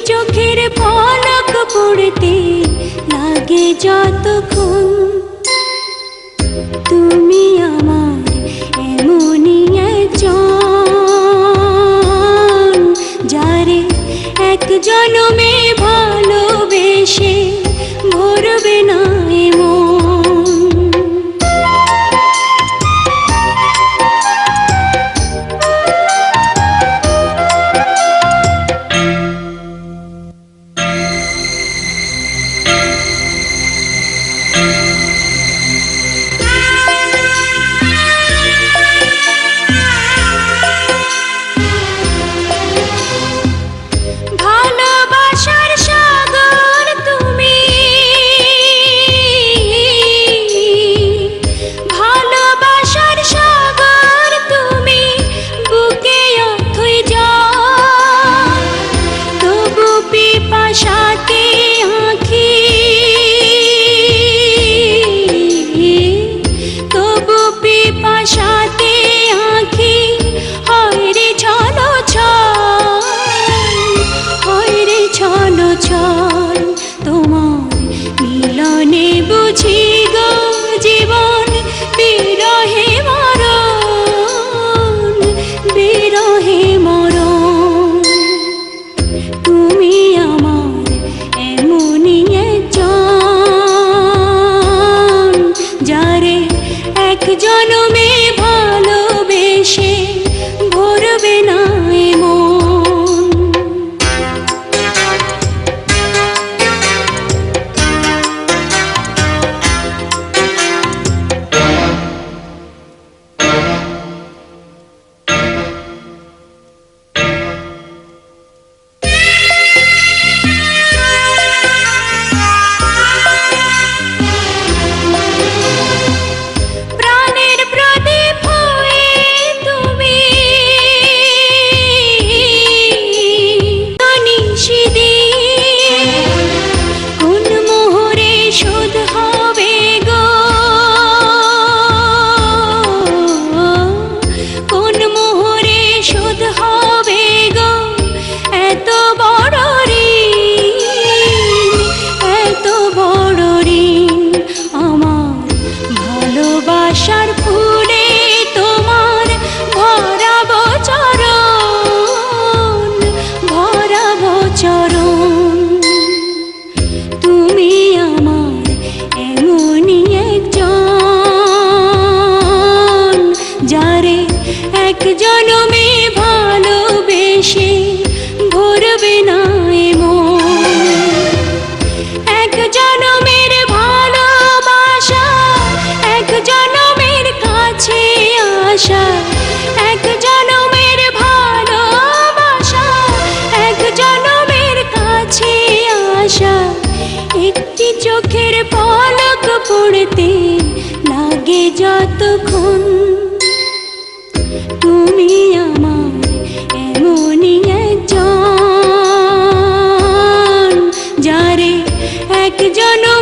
চোখের পলক পড়তে লাগে যতক্ষণ, তুমি আমার এমনই একজন, যারে এক জনমে ভালোবেসে ভরবে না এমন। তোমার মিলনে বুঝি গো জীবন বিরহে মরণ, বিরহে মরণ। তুমি আমার এমনই একজন, যারে এক জনমে ভালোবেসে ভরবে না এমন। ভালোবাসার ফুলে তোমার ভরাবো চরণ, ভরাবো চরণ। তুমি আমার এমনই একজন, যারে এক জনমে ভালোবেসে ভরবে না এমন। এক জনমের ভালোবাসা, এক জনমের কাছে আসা, এক জনমের ভালোবাসা, এক জনমের কাছে আসা। একটি চোখের পলক পড়তে লাগে যতক্ষণ, তুমি আমার এমনই একজন, যারে এক জনম